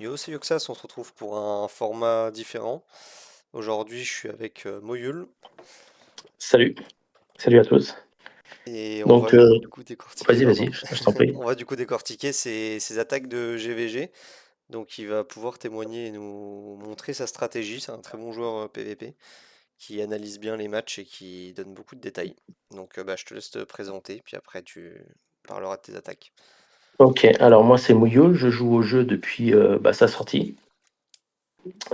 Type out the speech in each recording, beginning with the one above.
Yo, c'est Yoxas, on se retrouve pour un format différent. Aujourd'hui, je suis avec Moyul Salut, salut à tous. et on va Donc, du coup décortiquer, vas-y, pardon. vas-y, je t'en prie. On va du coup décortiquer ses attaques de GVG. Donc, il va pouvoir témoigner et nous montrer sa stratégie. C'est un très bon joueur PVP qui analyse bien les matchs et qui donne beaucoup de détails. Donc, bah, je te laisse te présenter, puis après, tu parleras de tes attaques. Ok, alors moi c'est Mouyoul, je joue au jeu depuis sa sortie.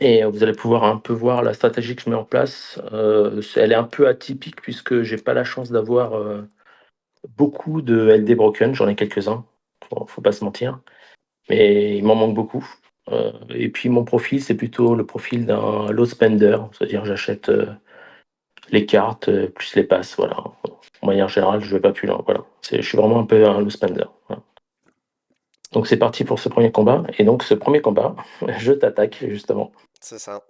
Et vous allez pouvoir un peu voir la stratégie que je mets en place. Elle est un peu atypique puisque j'ai pas la chance d'avoir beaucoup de LD Broken, j'en ai quelques-uns, faut pas se mentir, mais il m'en manque beaucoup. Et puis mon profil, c'est plutôt le profil d'un low spender, c'est-à-dire j'achète les cartes plus les passes, voilà. En manière générale, je vais pas plus loin, voilà. Je suis vraiment un peu un low spender. Voilà. Donc c'est parti pour ce premier combat. Et donc ce premier combat, je t'attaque justement. C'est ça.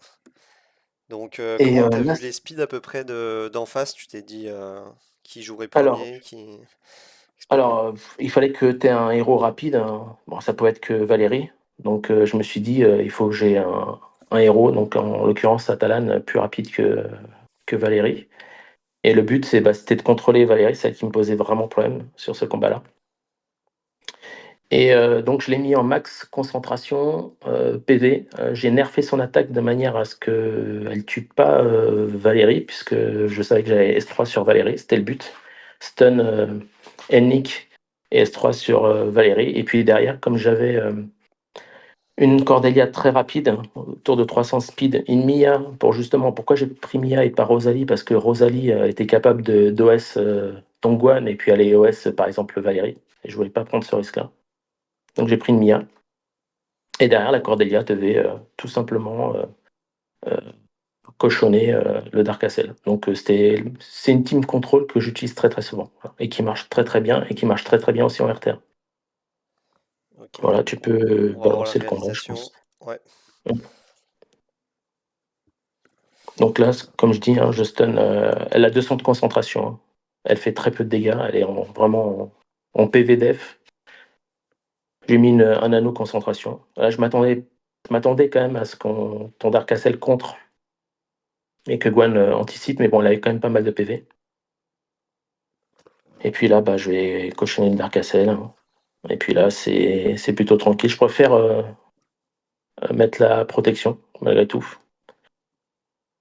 Donc, Et comment t'as là, vu les speeds à peu près d'en face? Tu t'es dit qui jouerait alors, premier, qui... Explique-moi. alors il fallait que tu aies un héros rapide, hein. Bon, ça peut être que Valérie. Donc je me suis dit, il faut que j'ai un héros, donc en l'occurrence Atalan, plus rapide que Valérie. Et le but, c'était de contrôler Valérie, c'est elle qui me posait vraiment problème sur ce combat-là. Et donc je l'ai mis en max concentration, PV. J'ai nerfé son attaque de manière à ce qu'elle tue pas, Valérie, puisque je savais que j'avais S3 sur Valérie, c'était le but. Stun, Ennick et S3 sur, Valérie. Et puis derrière, comme j'avais, une Cordelia très rapide, autour de 300 speed, une Mia pour justement pourquoi j'ai pris Mia et pas Rosalie? Parce que Rosalie, était capable de d'OS, Dongguan et puis aller OS, par exemple, Valérie, et je voulais pas prendre ce risque-là. Donc j'ai pris une Mia. Et derrière, la Cordelia devait tout simplement cochonner le Dark Castle. Donc c'est une team control que j'utilise très très souvent, voilà, et qui marche très très bien et qui marche très très bien aussi en RTR. Ok, Voilà, tu peux on va voir la balancer le combat, je réalisation. pense. Ouais, Donc là, comme je dis, hein, je stun. Elle a 200 de concentration, hein. Elle fait très peu de dégâts. Elle est vraiment en PV def. J'ai mis un anneau concentration. Là, je m'attendais quand même à ce qu'on ton Dark Castle contre et que Gwan anticipe, mais bon, elle avait quand même pas mal de PV. Et puis là, bah, je vais cochonner le Dark Castle, hein. Et puis là, c'est plutôt tranquille. Je préfère mettre la protection, malgré tout.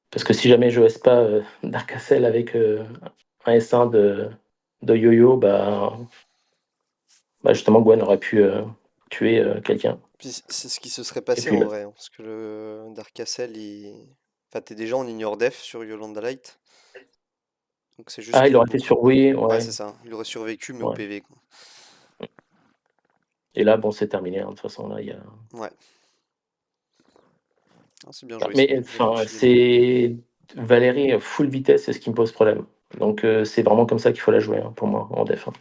Parce que si jamais je laisse pas Dark Castle avec un S1 de yo-yo, bah justement, Gwen aurait pu tuer quelqu'un. puis c'est ce qui se serait Et passé puis en là. vrai, hein, parce que le Dark Castle, enfin, t'es déjà en ignore def sur Yolanda Light, donc c'est juste Ah, il qu'il aurait été bouge. sur oui, Ouais, ouais, c'est ça, il aurait survécu, mais au ouais. PV, quoi. Et là, bon, c'est terminé, hein. De toute façon, là, il y a. Ouais, ah, c'est bien Ah, joué ça, mais enfin, réfléchi dès le début. c'est Valérie full vitesse, c'est ce qui me pose problème. Donc c'est vraiment comme ça qu'il faut la jouer, hein, pour moi, en def, hein.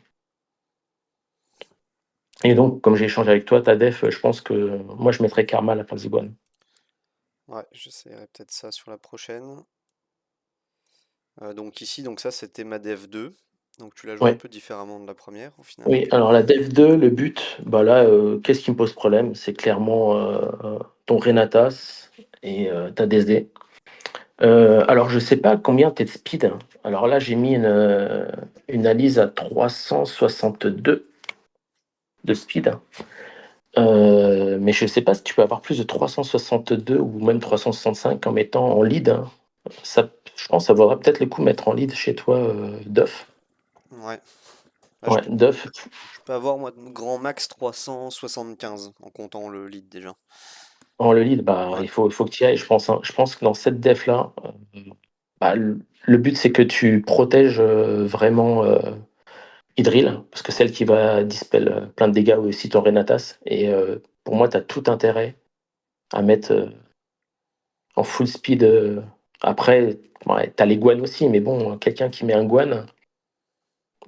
Et donc, comme j'ai échangé avec toi, ta def, je pense que moi, je mettrais Karma à la place de Gwen. Ouais, j'essaierai peut-être ça sur la prochaine. Donc ici, donc ça c'était ma Dev 2, donc tu l'as joué un Ouais. peu différemment de la première au final. Oui, alors la Dev 2, le but, bah là, qu'est-ce qui me pose problème? C'est clairement ton Renatas et ta DSD. Alors, je sais pas combien tu es de speed, hein. Alors là, j'ai mis une Alice à 362 de speed. Mais je sais pas si tu peux avoir plus de 362 ou même 365 en mettant en lead, hein. Ça, je pense que ça vaudrait peut-être le coup de mettre en lead chez toi, Duff. Ouais, bah, Ouais, Duff, je peux avoir moi de grand max 375 en comptant le lead déjà. en le lead, bah, Ouais, il faut que tu y ailles, je pense, hein. Je pense que dans cette def-là, bah, le but, c'est que tu protèges vraiment Idril, parce que c'est elle qui va dispel plein de dégâts aussi ton Renatas. Et pour moi, tu as tout intérêt à mettre en full speed. Après, ouais, tu as les Guan aussi, mais bon, quelqu'un qui met un Guan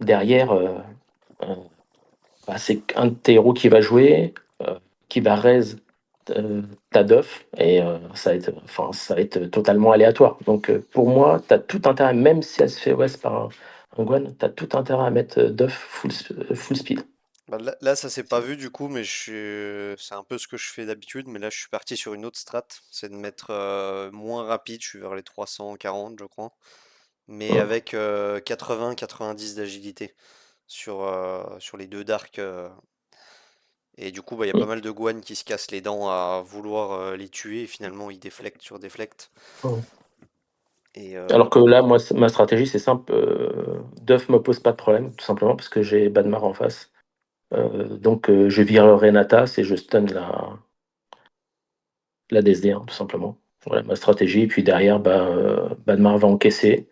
derrière, euh, bah, c'est un de tes héros qui va jouer, qui va raise ta Duff, et ça va être totalement aléatoire. Donc pour moi, tu as tout intérêt, même si elle se fait OS par un Guan, tu as tout intérêt à mettre Duff full speed. Bah, là, ça s'est pas vu du coup, mais c'est un peu ce que je fais d'habitude. Mais là, je suis parti sur une autre strat, c'est de mettre moins rapide. Je suis vers les 340, je crois, mais Hum, avec 80-90 d'agilité sur les deux darks. Et du coup, bah, il y a pas hum, mal de Guan qui se cassent les dents à vouloir les tuer. Et finalement, ils déflectent sur déflectent. hum. Et Alors que là, moi, ma stratégie, c'est simple. Duff me pose pas de problème, tout simplement parce que j'ai Badmar en face. Donc, je vire Renatas et je stun la DSD, hein, tout simplement. Voilà ma stratégie. Puis derrière, Badmar va encaisser.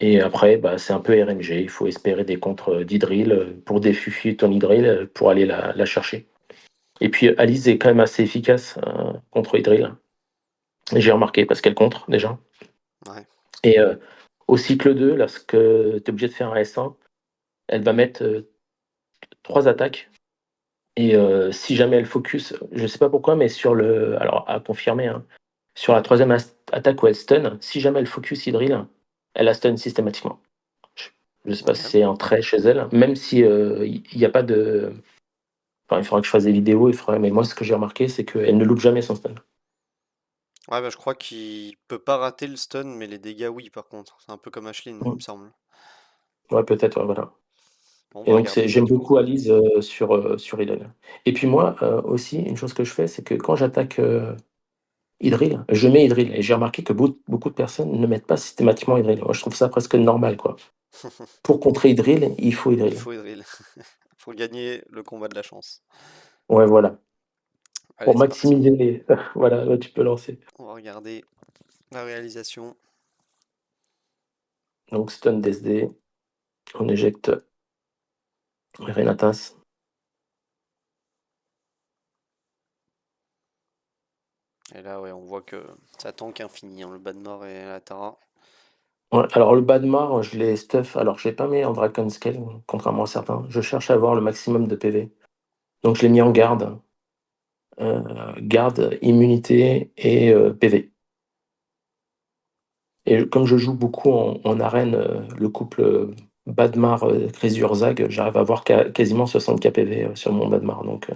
Et après, c'est un peu RNG. Il faut espérer des contres d'Hydril pour défufer ton Hydril pour aller la chercher. Et puis Alice est quand même assez efficace contre Hydril. J'ai remarqué parce qu'elle contre déjà. ouais, Et au cycle 2, lorsque tu es obligé de faire un S1, elle va mettre 3 attaques. Et si jamais elle focus, je sais pas pourquoi, mais sur le. Alors à confirmer, hein, sur la troisième attaque où elle stun, si jamais elle focus Hydril, elle la stun systématiquement. Je ne sais pas si ok. c'est un trait chez elle, même si il n'y a pas de. Enfin, il faudra que je fasse des vidéos, mais moi ce que j'ai remarqué, c'est qu'elle ne loupe jamais son stun. Ouais, bah, je crois qu'il peut pas rater le stun, mais les dégâts, oui, par contre. C'est un peu comme Ashlyn, il me Mm. semble. Ouais, peut-être, ouais, voilà. Bon, on Et va donc regarder ça j'aime du coup. beaucoup Alice sur Idle. Et puis moi aussi, une chose que je fais, c'est que quand j'attaque Idril, je mets Idril. Et j'ai remarqué que beaucoup de personnes ne mettent pas systématiquement Idril. Moi, je trouve ça presque normal, quoi. Pour contrer Idril, il faut Il Idril. faut Edril. Faut gagner le combat de la chance. Ouais, voilà. Allez, Pour c'est parti. maximiser les. Voilà, là, tu peux lancer. On va regarder la réalisation. Donc stun DSD, on éjecte Renatas. Et là, ouais, on voit que ça tank infini, hein, le Badmar et la Tara. Ouais, alors le Badmar, je l'ai stuff. Alors je l'ai pas mis en Dragon Scale, contrairement à certains. Je cherche à avoir le maximum de PV. Donc je l'ai mis en garde. Garde, immunité et PV. Et comme je joue beaucoup en arène, le couple Badmar Crazy Urzag, j'arrive à avoir quasiment 60 KPV sur mon Badmar. Donc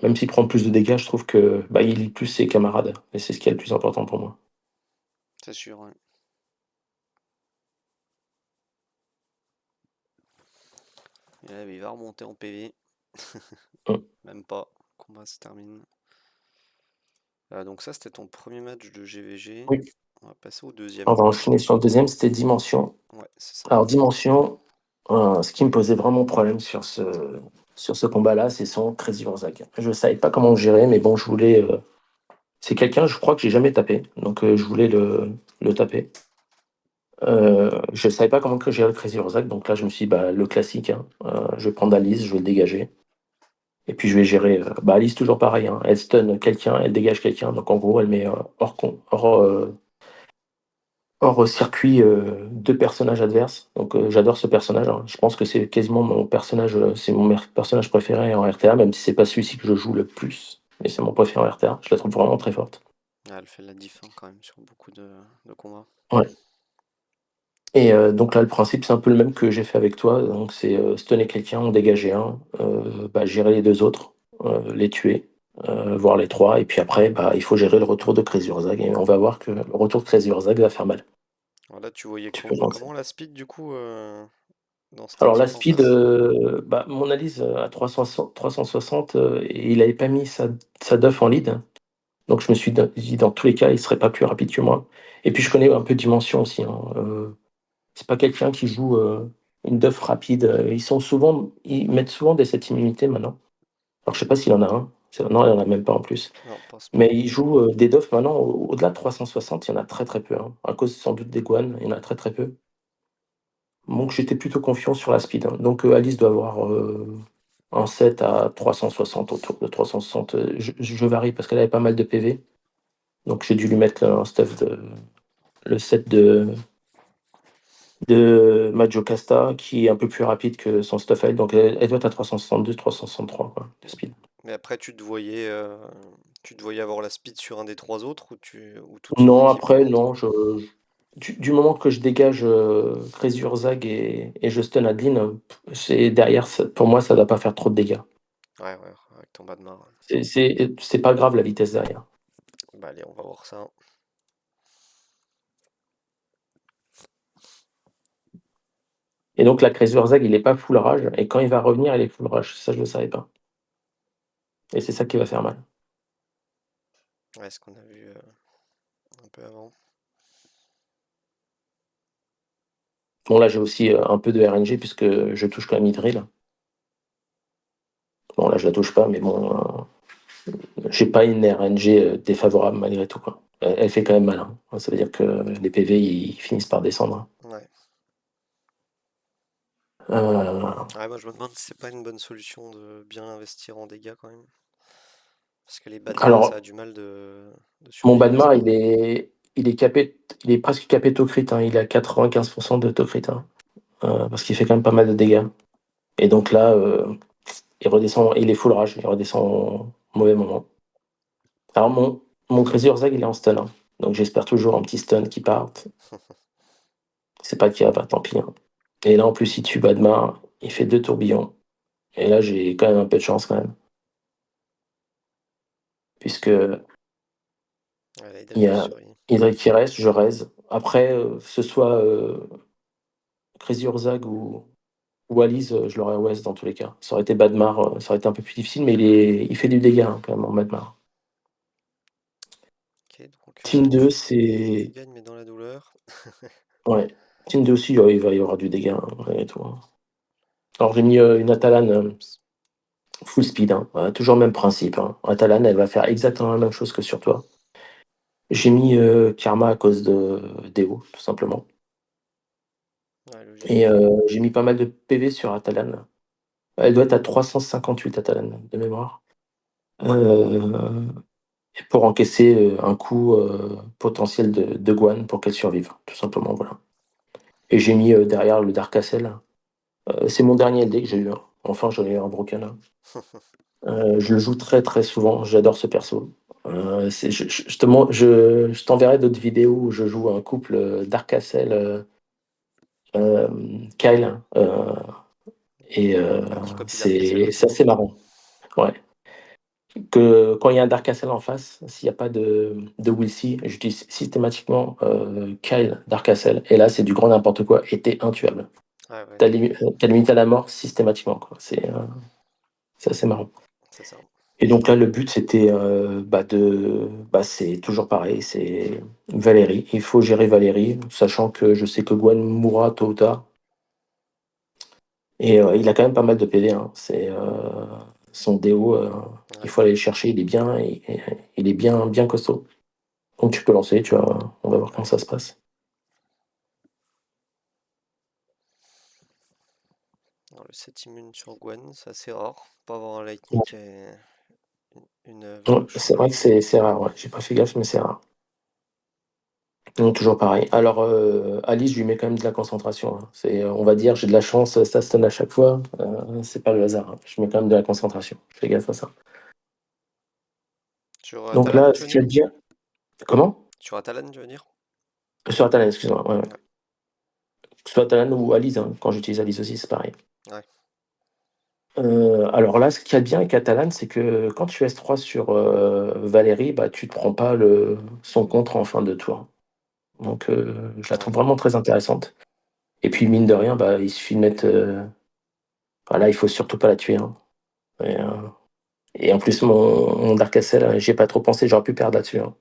même s'il prend plus de dégâts, je trouve que il lit plus ses camarades. Et c'est ce qui est le plus important pour moi. C'est sûr, ouais. Et là, il va remonter en PV. Mm. Même pas. Le combat se termine. Donc ça, c'était ton premier match de GVG. Oui. On va passer au deuxième. On va enchaîner sur le deuxième, c'était Dimension. Ouais, c'est ça. Alors Dimension, ce qui me posait vraiment problème sur ce combat-là, c'est son Crazy Urzag. Je ne savais pas comment gérer, mais bon, je voulais. C'est quelqu'un, je crois que j'ai jamais tapé, donc je voulais le taper. Je savais pas comment que gérer le Crazy Urzak, donc là je me suis dit, le classique, hein, je vais prendre Alice, je vais le dégager. Et puis je vais gérer. Alice, toujours pareil, hein, elle stun quelqu'un, elle dégage quelqu'un, donc en gros elle met hors circuit deux personnages adverses. Donc j'adore ce personnage, hein. Je pense que c'est quasiment mon personnage, c'est mon personnage préféré en RTA, même si c'est pas celui-ci que je joue le plus. Mais c'est mon préféré en RTA, je la trouve vraiment très forte. Ah, elle fait la diff hein, quand même sur beaucoup de combats. Ouais. Et donc là, le principe, c'est un peu le même que j'ai fait avec toi. Donc c'est stunner quelqu'un, en dégager un, gérer les deux autres, les tuer, voire les trois. Et puis après, il faut gérer le retour de Crazy Urzag. Et on va voir que le retour de Crazy Urzag va faire mal. Alors là, tu voyais Tu peux lancer. comment la speed du coup dans cette Alors la équipe en speed, face? mon analyse à 360, et il n'avait pas mis sa duff en lead. Donc je me suis dit, dans tous les cas, il serait pas plus rapide que moi. Et puis je connais un peu Dimension aussi, hein. C'est pas quelqu'un qui joue une duff rapide. Ils mettent souvent des sets immunité maintenant. Alors je sais pas s'il en a un. Non, il y en a même pas en plus. Non, pense Mais pas. ils jouent des duffs maintenant au-delà de 360, il y en a très très peu, hein. À cause sans doute des Guan, il y en a très très peu. Donc j'étais plutôt confiant sur la speed, hein. Donc Alice doit avoir un set à 360, autour de 360. Je varie parce qu'elle avait pas mal de PV. Donc j'ai dû lui mettre le set de Maggio Casta, qui est un peu plus rapide que son Stoffel. Donc elle doit être à 362, 363 quoi, de speed. Mais après, tu te voyais avoir la speed sur un des trois autres ou toute son Non, équipe après, contre? non. du moment que je dégage, Crazy Urzag et je stun Adeline, c'est derrière ça pour moi, ça doit pas faire trop de dégâts. Ouais, ouais, avec ton bas de main. C'est pas grave la vitesse derrière. Bah allez, on va voir ça. Et donc la Crazy Urzag, il est pas full rage et quand il va revenir, il est full rage. Ça, je le savais pas et c'est ça qui va faire mal. Ouais, ce qu'on a vu un peu avant. Bon là, j'ai aussi, un peu de RNG puisque je touche quand même Hydril. Bon là, je la touche pas mais bon, j'ai pas une RNG, défavorable malgré tout, quoi. Elle fait quand même mal, hein. Ça veut dire que les PV, ils finissent par descendre, hein. Ouais. Heu, Ouais, moi je me demande si c'est pas une bonne solution de bien investir en dégâts quand même. Parce que les Badma, ça alors a du mal de mon survivre à Badmar, ça. il est capé il est presque capé to crit, hein. Il est à 95 de to crit, hein, parce qu'il fait quand même pas mal de dégâts et donc là, il redescend il est full rage, il redescend au mauvais moment. Alors mon Crazy Urzag, il est en stun, hein, donc j'espère toujours un petit stun qui parte. C'est pas le cas, bah, tant pis, hein et là, en plus, il tue Badmar, il fait 2 tourbillons et là, j'ai quand même un peu de chance quand même puisque Ouais, là, il il y défausse a sur I. Hydreight qui reste, je raise. Après, que ce soit, Crazy Urzag ou Alice, je l'aurais West dans tous les cas. Ça aurait été Badmar, ça aurait été un peu plus difficile, mais il fait du dégât, hein, quand même en Badmar. Ok, donc Team 2, il c'est gagne mais dans la douleur. ouais, Team 2 aussi, il y aura du dégât, hein, malgré tout, hein. Alors j'ai mis, une Atalane, Oups. full speed, hein, toujours le même principe, hein. Atalane, elle va faire exactement la même chose que sur toi. J'ai mis, Karma à cause de Déo, tout simplement Ouais, et logique. j'ai mis pas mal de PV sur Atalane. Elle doit être à 358 Atalane, de mémoire, heu pour encaisser, un coup, potentiel de Gwan pour qu'elle survive, tout simplement, voilà et j'ai mis, derrière le Dark Castle, c'est mon dernier LD que j'ai eu, hein. Enfin, j'en ai eu un broken, hein. Je le joue très, très souvent, j'adore ce perso. C'est je te mon je t'enverrai d'autres vidéos où je joue un couple, Dark Castle, Kyle, et Ah, qui copie Dark Castle c'est aussi. assez marrant. Ouais. Que quand il y a un Dark Castle en face, s'il y a pas de Will-C, j'utilise systématiquement, Kyle Dark Castle et là, c'est du grand n'importe quoi et tu intuable. Ah ouais, Tu limite à la mort systématiquement, quoi. C'est assez marrant c'est ça. et donc là, le but, c'était, c'est toujours pareil, c'est Valérie. Il faut gérer Valérie, sachant que je sais que Gwen mourra tôt ou tard et il a quand même pas mal de PV, hein. Son déo, il Ouais. faut aller le chercher, il est bien bien costaud. Donc tu peux lancer, tu vois? On va voir comment Allez. ça se passe. Alors, le set immune sur Gwen, c'est assez rare. Pas avoir un Ouais, lightning et une ouais, Velotion. c'est vrai que c'est rare, ouais. J'ai pas fait gaffe, mais c'est rare. Donc toujours pareil. Alors, Alice, je lui mets quand même de la concentration, hein. On va dire, j'ai de la chance, ça stun à chaque fois, c'est pas le hasard, hein. Je mets quand même de la concentration. Je fais gaffe à ça. Sur Donc Talon, là, tu ce veux qu'il y dire? a de bien comment? Sur Atalan, tu veux dire? Sur Atalane, excuse-moi, ouais, ouais. Ouais. Que ce soit Atalane ou Alice, hein, quand j'utilise Alice aussi, c'est pareil. Ouais. Alors là, ce qu'il y a de bien avec Atalane, c'est que quand tu S3 sur, Valérie, bah, tu te prends pas son contre en fin de tour. Donc je la Ouais. trouve vraiment très intéressante et puis mine de rien, bah, il suffit de mettre, voilà, il faut surtout pas la tuer, hein et en plus mon Dark Castle, j'y ai pas trop pensé, j'aurais pu perdre là-dessus, hein.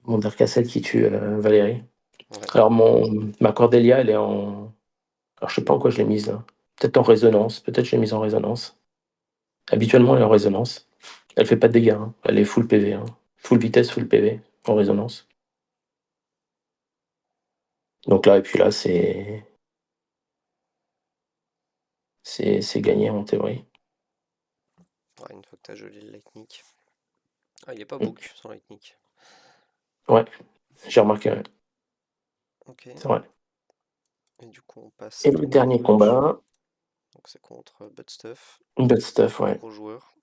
Mon Dark Castle qui tue, Valérie. Ouais. Alors ma Cordelia, elle est alors je sais pas en quoi je l'ai mise là. Peut-être en résonance, peut-être je l'ai mise en résonance. Habituellement, elle est en résonance. Elle fait pas de dégâts, hein. Elle est full PV, hein. Full vitesse, full PV en résonance. Donc là et puis là, c'est gagné en théorie. Ouais, une fois que t'as gelé le lightning. Ah, il est pas Mmh. book son lightning. Ouais, j'ai remarqué, ouais, Ok. c'est vrai. Et du coup, on passe Et à le un autre dernier match. combat, Donc c'est contre Butt Stuff. Bad Stuff, ouais. Gros joueur.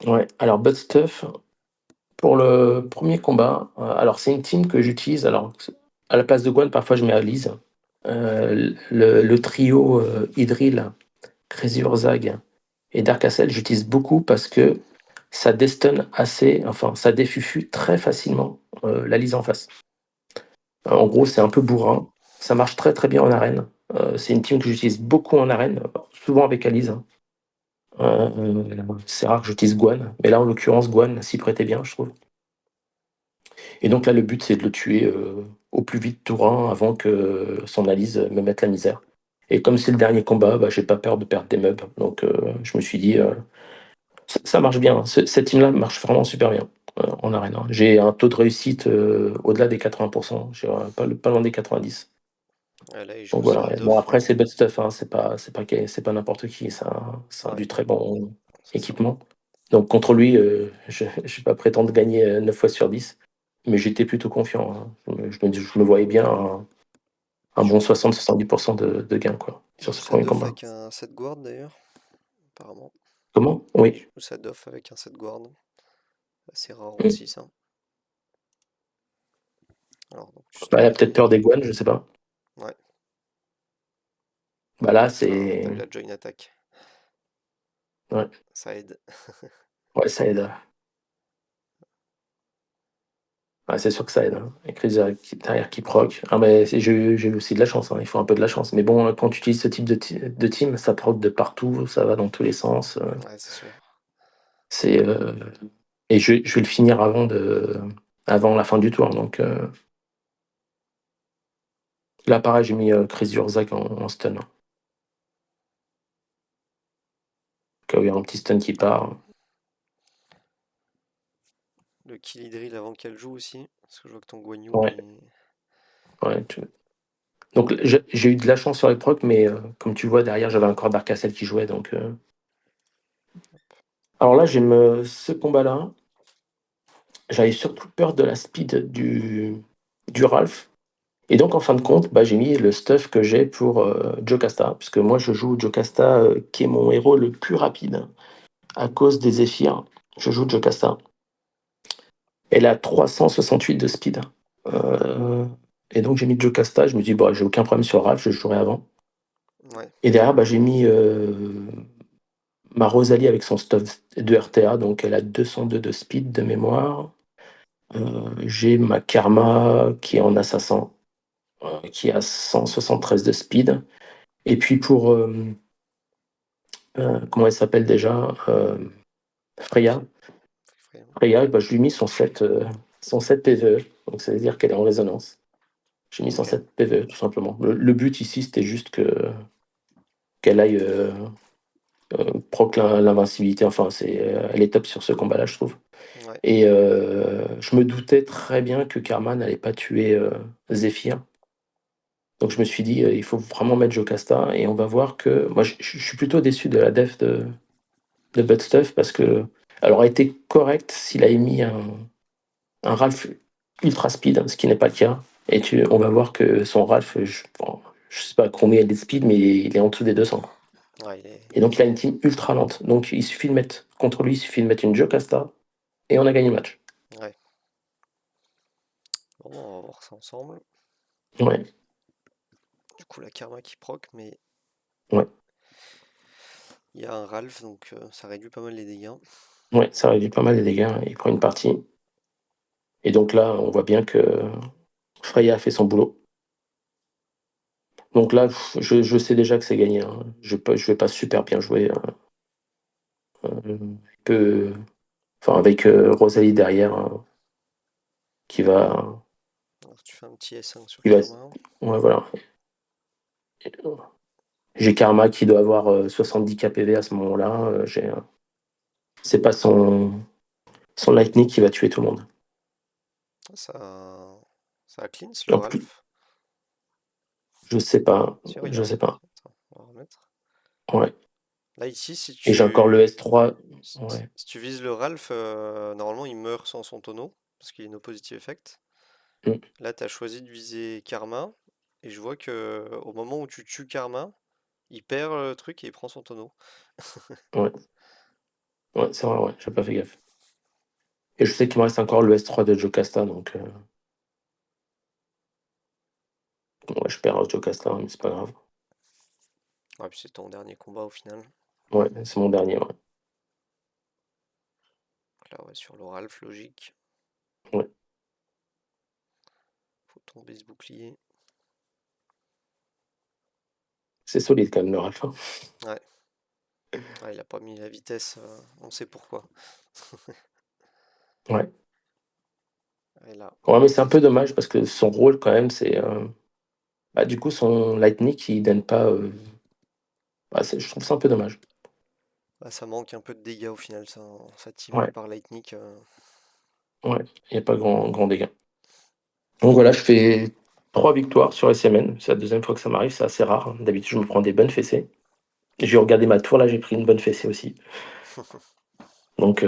Ouais, alors Bad Stuff, pour le premier combat, alors c'est une team que j'utilise, alors À la place de Gwen, parfois je mets Alice. Le trio Idril, Crazy Urzag et Dark Castle, j'utilise beaucoup parce que ça destun assez, enfin ça défufu très facilement la lise en face. En gros, c'est un peu bourrin. Ça marche très très bien en arène. C'est une team que j'utilise beaucoup en arène, souvent avec Alice, hein. C'est rare que j'utilise Guan, mais là en l'occurrence Guan s'y prêtait bien, je trouve. Et donc là, le but c'est de le tuer au plus vite tour 1 avant que son Alice me mette la misère. Et comme c'est le dernier combat, bah, j'ai pas peur de perdre des meubles. Donc je me suis dit, ça marche bien, hein. Cette team-là marche vraiment super bien en arène, hein. J'ai un taux de réussite au-delà des 80%, j'ai pas loin des 90. Ouais, là, il joue Donc aussi voilà. un Et bon, Doff. après, c'est Bud Stuff, hein, c'est pas n'importe qui, c'est Ouais, du très bon c'est ça. équipement. Donc contre lui, je ne vais pas prétendre gagner 9 fois sur 10, mais j'étais plutôt confiant, hein. Je me voyais bien un Il bon joue, 60-70% de gain quoi, il sur joue ce sa premier Doff combat. avec un set guard d'ailleurs, apparemment. Comment? Il Oui. joue sa Doff avec un set guard. C'est rare Mm. aussi, ça. Alors, donc, tu Bah, elle a peut-être stratégies. peur des Guan, je sais pas. Ouais. Bah là, Ah, t'as c'est. eu la join attack. Ouais, Ça aide. ouais, ça aide. Ouais, c'est sûr que ça aide, hein. Et Chris derrière qui proc. Ah, mais j'ai eu aussi de la chance, hein. Il faut un peu de la chance. Mais bon, quand tu utilises ce type de team, ça proc de partout, ça va dans tous les sens. Ouais, c'est sûr. C'est, et je vais le finir avant la fin du tour. Donc là, pareil, j'ai mis Chris Urzak en stun, hein. Au cas où il y a un petit stun qui Ouais. part. Le kill drill avant qu'elle joue aussi. Parce que je vois que ton Guan Ouais, est. ouais. Donc j'ai eu de la chance sur les procs, mais comme tu vois, derrière, j'avais encore Dark Castle qui jouait. Donc, alors là, j'aime ce combat-là. J'avais surtout peur de la speed du Ralph. Et donc, en fin de compte, bah, j'ai mis le stuff que j'ai pour Jocasta, puisque moi, je joue Jocasta, qui est mon héros le plus rapide. À cause des Zéphyrs, je joue Jocasta. Elle a 368 de speed. Euh, et donc, j'ai mis Jocasta. Je me dis, bah, j'ai aucun problème sur Ralph, je jouerai avant. Ouais. Et derrière, bah, j'ai mis ma Rosalie avec son stuff de RTA, donc elle a 202 de speed de mémoire. J'ai ma Karma qui est en assassin, qui a 173 de speed. Et puis pour, comment elle s'appelle déjà? Freya. Free, free. Freya, bah, je lui ai mis son 7 PVE, donc ça veut dire qu'elle est en résonance. J'ai mis son Ok. 7 PVE, tout simplement. Le but ici, c'était juste qu'elle aille proc l'invincibilité. Enfin, elle est top sur ce combat-là, je trouve. Ouais. Et je me doutais très bien que Karma n'allait pas tuer Zephyr. Donc je me suis dit, il faut vraiment mettre Jocasta. Et on va voir que. Moi, je suis plutôt déçu de la def de Bud Stuff parce que elle aurait été correcte s'il avait mis un Ralph ultra speed, ce qui n'est pas le cas. Et on va voir que son Ralph, bon, je sais pas combien il est de speed, mais il est en dessous des 200, quoi. Ouais, Et donc il a une team ultra lente. Donc il suffit de mettre, contre lui, il suffit de mettre une Jocasta et on a gagné le match. ouais. Bon, on va voir ça ensemble. Ouais, Du coup, la Karma qui proc, mais ouais, il y a un Ralph, donc ça réduit pas mal les dégâts. ouais, ça réduit pas mal les dégâts. Il prend une partie. Et donc là, on voit bien que Freya a fait son boulot. Donc là, je sais déjà que c'est gagné, hein. Je vais pas super bien jouer, il peut, enfin avec Rosalie derrière, qui va, Alors, tu fais un petit S1 sur qui va, Karma. ouais, voilà. J'ai Karma qui doit avoir 70 KPV à ce moment-là. C'est pas son Lightning qui va tuer tout le monde. Ça cleanse le En plus, Ralph. je sais pas, Si, je regarde. sais pas. Attends, on va remettre. Ouais. Là, ici, Et j'ai encore le S3. Ouais. si tu vises le Ralph, normalement, il meurt sans son tonneau, parce qu'il est no positive effect. Mm. Là, tu as choisi de viser Karma, et je vois que au moment où tu tues Karma, il perd le truc et il prend son tonneau. Ouais. Ouais, c'est vrai, ouais, j'ai pas fait gaffe. Et je sais qu'il me reste encore le S3 de Jocasta, donc Ouais, je perds Jocasta, mais c'est pas grave. Ouais, puis c'est ton dernier combat au final. Ouais, c'est mon dernier, ouais. Donc là, ouais, sur le Ralph, logique. Ouais. Faut tomber ce bouclier. C'est solide quand même, le Ralph, hein. Ouais. Ah, il a pas mis la vitesse, on sait pourquoi. Ouais. Et là, Ouais, mais c'est un peu dommage parce que son rôle quand même, c'est, bah, du coup, son lightning, il donne pas, bah, je trouve ça un peu dommage. bah, ça manque un peu de dégâts au final, ça team Ouais, par Lightning. ouais, il n'y a pas grand dégâts. Donc voilà, je fais 3 victoires sur SMN. C'est la deuxième fois que ça m'arrive, c'est assez rare, hein. D'habitude, je me prends des bonnes fessées. J'ai regardé ma tour, là, j'ai pris une bonne fessée aussi. Donc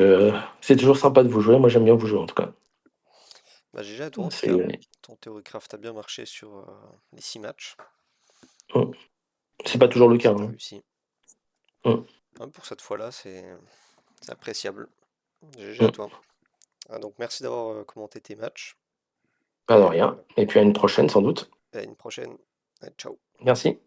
c'est toujours sympa de vous jouer. Moi, j'aime bien vous jouer en tout cas. Bah, GG à toi en tout cas. C'est Ton Theorycraft a bien marché sur les 6 matchs. mmh, c'est pas toujours le cas, C'était hein. réussi. Mmh, Hein, pour cette fois-là, c'est appréciable. GG à mmh. toi. Ah, donc merci d'avoir commenté tes matchs. Pas de rien. Et puis à une prochaine sans doute. Et à une prochaine. Allez, ciao. Merci.